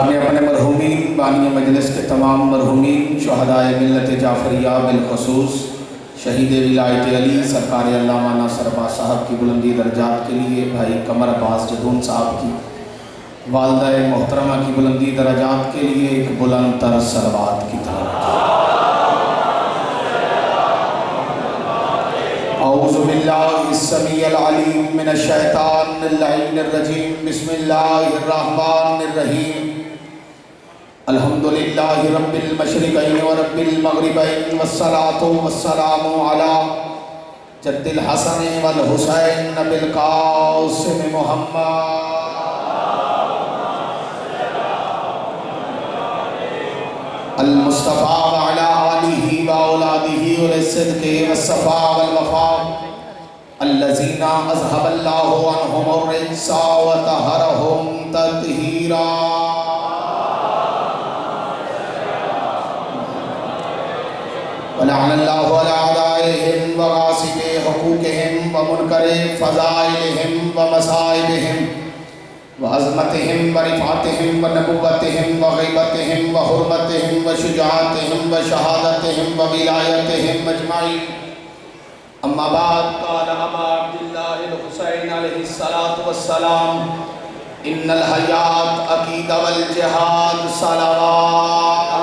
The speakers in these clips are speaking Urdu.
آپ نے اپنے مرحومین بانی مجلس کے تمام مرحومین شہدائے ملت جعفریہ بالخصوص شہید ولایت علی سرکار علامہ ناصر عباس صاحب کی بلندی درجات کے لیے بھائی قمر عباس جدون صاحب کی والدہ محترمہ کی بلندی درجات کے لیے ایک بلند تر صلوات کی طرف اعوذ باللہ السمیع العلیم من الشیطان اللعین الرجیم بسم اللہ الرحمن الرحیم الحمدللہ رب المشرقین و رب المغربین والصلاة والسلام علی جد الحسن والحسین بالقاسم محمد المصطفیٰ وعلا آلہ واولادہ والصدق والصفاء والوفاء الذین اذهب اللہ عنہم الرجس وطہرہم تطہیرا ولعن اللہ علی اعدائہم وغاصب حقوقہم ومنکر فضائلہم ومصائبہم وعظمتہم ورفعتہم ونبوتہم وغیبتہم وحرمتہم وشجاعتہم وشہادتہم وولایتہم اجمعین اما بعد قال ابا عبداللہ الحسین علیہ السلام ان الحیات عقیدہ والجہاد صلوات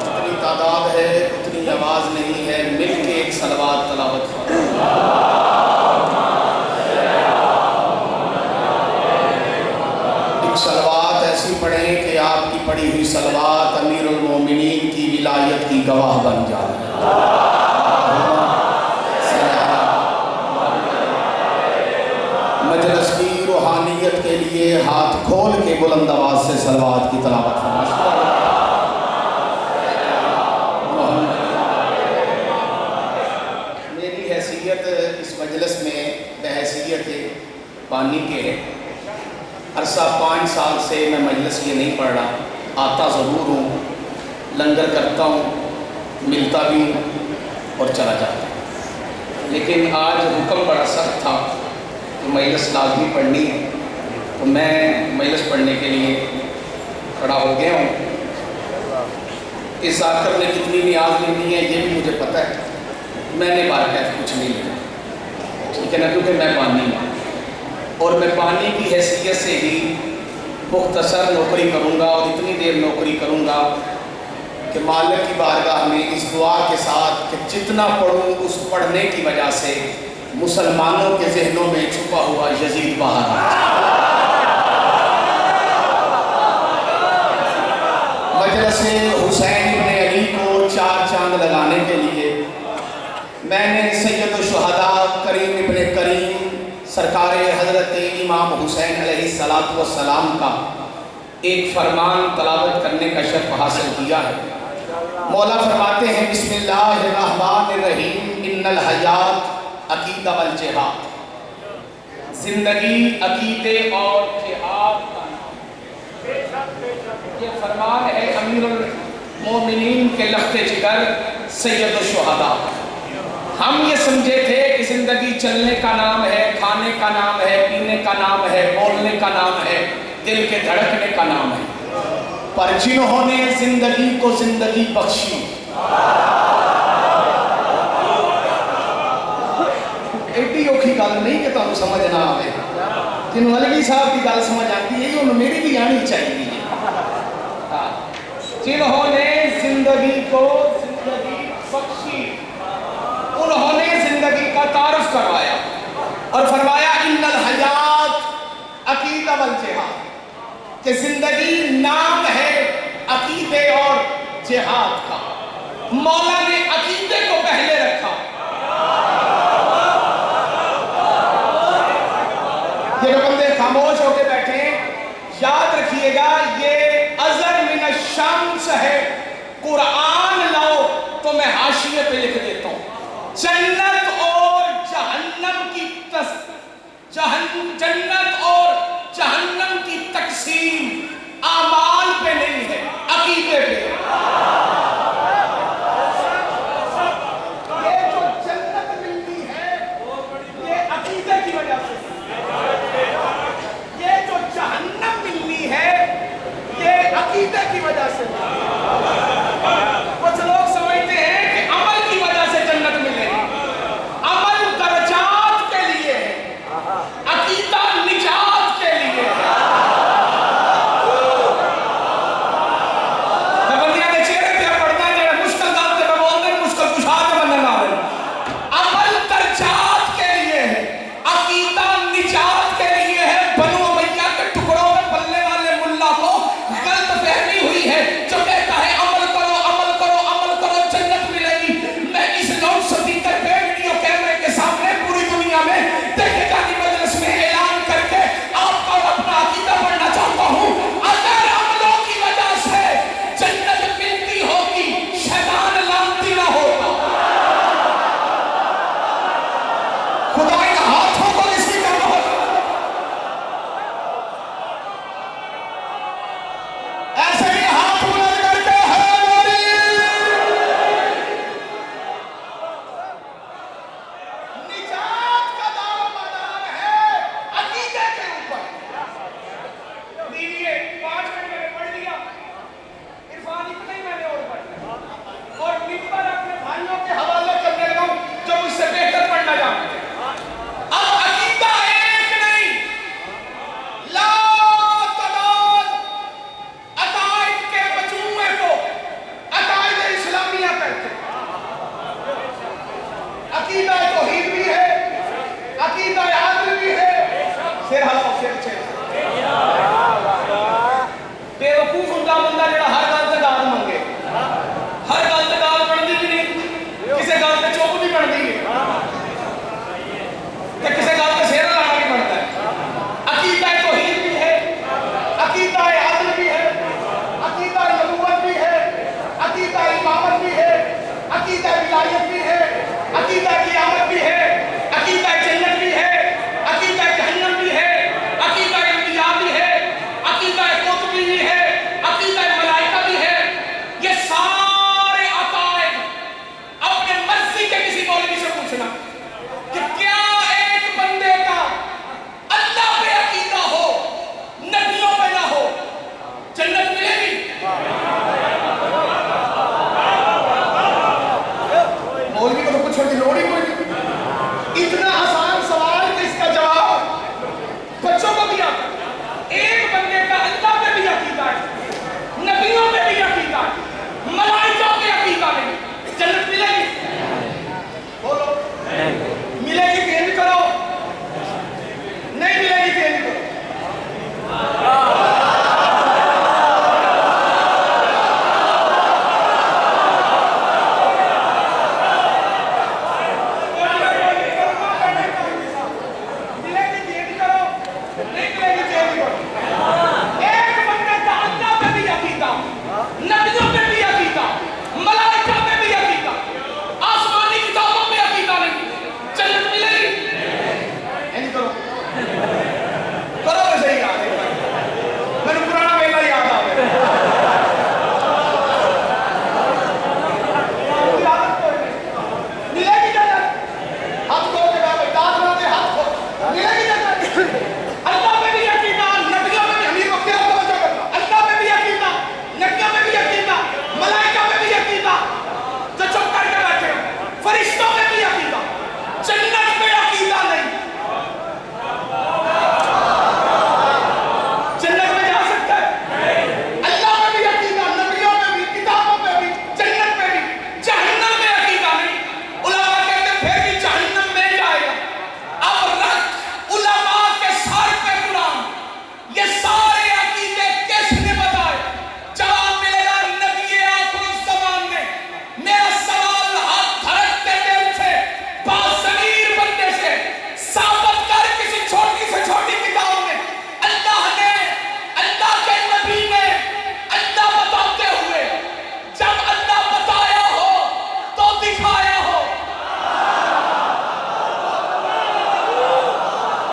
جتنی تعداد ہے اتنی آواز نہیں ہے مل کے ایک صلوات تلاوت صلوات ایسی پڑھیں کہ آپ کی پڑھی ہوئی صلوات امیر المومنین کی ولایت کی گواہ بن جائے مجلس کی روحانیت کے لیے ہاتھ کھول کے بلند آواز سے صلوات کی تلاوت میری حیثیت اس مجلس میں بحیثیت بانی کے ہے عرصہ 5 سال سے میں مجلس یہ نہیں پڑھ رہا آتا ضرور ہوں لنگر کرتا ہوں ملتا بھی ہوں اور چلا جاتا ہوں لیکن آج حکم بڑا سخت تھا کہ مجلس لازمی پڑھنی ہے تو میں مجلس پڑھنے کے لیے کھڑا ہو گیا ہوں اس ذاکر نے کتنی نیاز لینی ہے یہ بھی مجھے پتہ ہے میں نے بارکیف کچھ نہیں لیا ٹھیک ہے نا کیونکہ میں پانی ہوں اور میں پانی کی حیثیت سے ہی مختصر نوکری کروں گا اور اتنی دیر نوکری کروں گا کہ مالک کی بارگاہ میں اس دعا کے ساتھ کہ جتنا پڑھوں اس پڑھنے کی وجہ سے مسلمانوں کے ذہنوں میں چھپا ہوا یزید باہر آ جائے مجلس حسین ابن علی کو 4 چاند لگانے کے لیے میں نے سید الشہداء کریم ابن کریم سرکار حضرت امام حسین علیہ السلام کا ایک فرمان تلاوت کرنے کا شرف حاصل کیا ہے مولا فرماتے ہیں بسم اللہ الرحمن الرحیم ان الحیات عقیدہ والجہاد زندگی عقیدے اور جہاد کا نام یہ فرمان ہے امیر المومنین کے لخت جگر سید الشہداء ہم یہ سمجھے تھے کہ زندگی چلنے کا نام ہے کھانے کا نام ہے پینے کا نام ہے بولنے کا نام ہے دل کے دھڑکنے کا نام ہے پر جنہوں نے زندگی کو زندگی بخشی ایڈی اوکھی گل نہیں کہ تمہیں سمجھ نہ آئے جن مولوی صاحب کی گل سمجھ آتی ہے انہوں میری بھی آنی چاہیے جنہوں نے زندگی کو زندگی بخشی انہوں نے زندگی کا تعارف کروایا اور فرمایا ان الحیات عقیدہ والجہاد کہ زندگی نام ہے عقیدے اور جہاد کا مولا نے عقیدے کو پہلے رکھا یہ بندے خاموش ہو کے بیٹھے یاد رکھیے گا یہ ازر من الشمس ہے قرآن لاؤ تو میں حاشیے پہ لکھ دیتا ہوں جنت اور جہنم کی جنت اور جہنم کی تقسیم اعمال پہ نہیں ہے عقیدے پہ یہ جو جنت ملتی ہے یہ عقیدے کی وجہ سے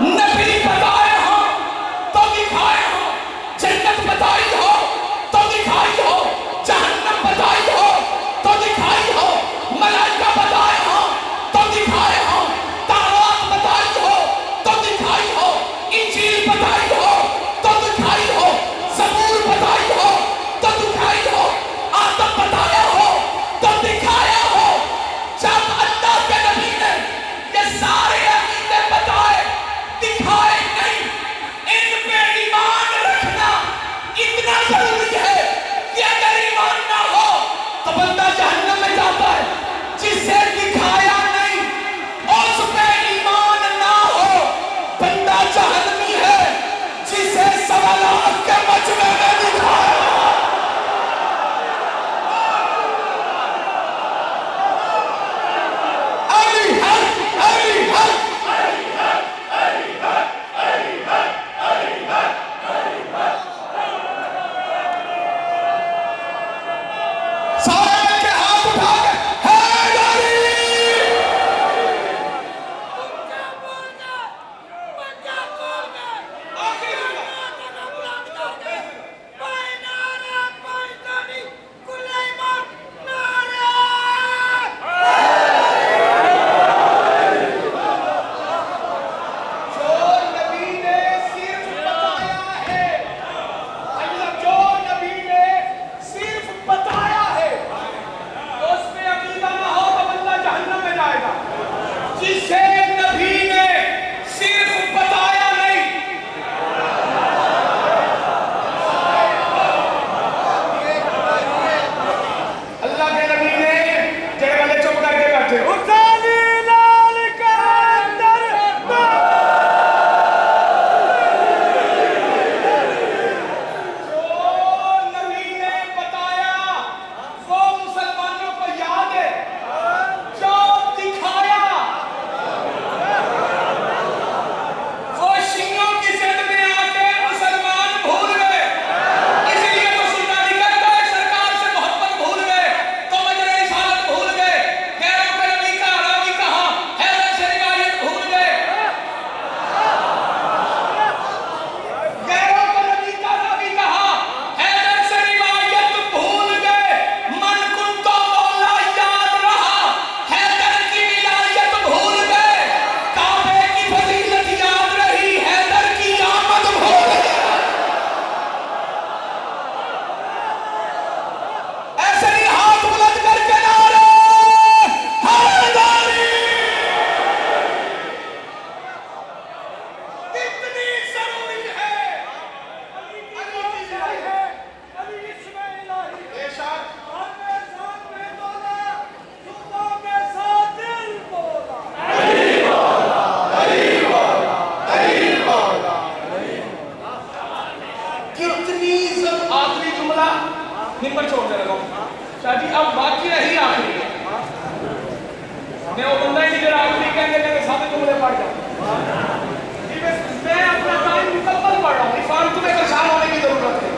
نبی بتائے ہو تو دکھائے ہو، جنت بتائی ہو تو دکھائی ہو، جہنم بتائی ہو تو دکھائی ہو، ملائکہ بتائے ہو تو دکھائے ہو، تورات بتائی ہو تو دکھائی ہو، انجیل بتائی ہو تو دکھائی ہو، زبور بتائی ہو تو دکھائی ہو، آدم بتایا ہو تو دکھایا ہو۔ جب اللہ کے نبی نے یہ سارے عقیدے بتائے دکھائے نہیں، ان پہ ایمان رکھنا اتنا ضروری ہے کہ اگر ایمان نہ ہو تو بندہ جہنم میں جاتا ہے۔ جسے دکھایا نہیں اس پہ ایمان نہ ہو بندہ جہنمی ہے۔ جسے سوالات کے مجمع میں دکھایا علی حق علی حق سارے کے ہاتھ اٹھا کے حیدری نمبر چھوڑ دے رہا ہوں شاہ جی اب باقی رہی آخری ہے میں وہ بندہ ہی نہیں جڑا آخری کہنے لگے ساتھ جملے پڑھ جاؤں میں اپنا ٹائم مکمل پڑھ رہا ہوں عرفان تمہیں پریشان ہونے کی ضرورت ہے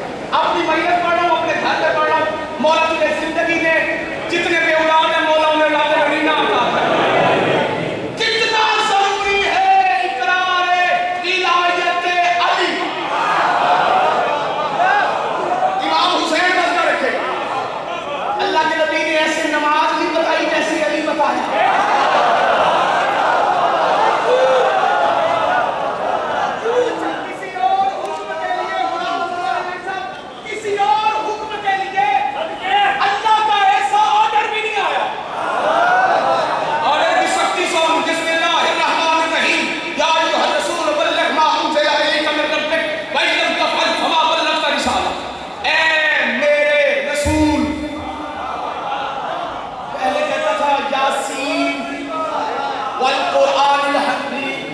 اپنی میت پڑھ رہا ہوں اپنے گھر میں پڑھ رہا ہوں مولا تجھے زندگی میں جتنے بے اولاد ہیں مولا انہیں اولاد مدینہ عطا کر کتنا ضروری ہے اقرار ولایت علی امام حسین بس نہ رکھے اللہ کے نبی نے ایسے نماز نہیں بتائی جیسے علی بتایا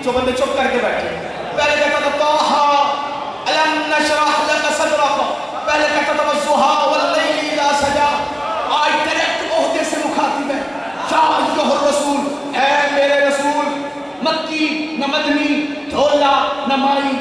جو بندے چپ کر کے بیٹھے پہلے کہتا تھا طه الم نشرح لك صدرك پہلے کہتا تھا والضحى والليل اذا سجى آج ڈائریکٹ عہدے سے مخاطب ہے یا ایھا الرسول اے میرے رسول مکی نہ مدنی ڈھولا نہ مائی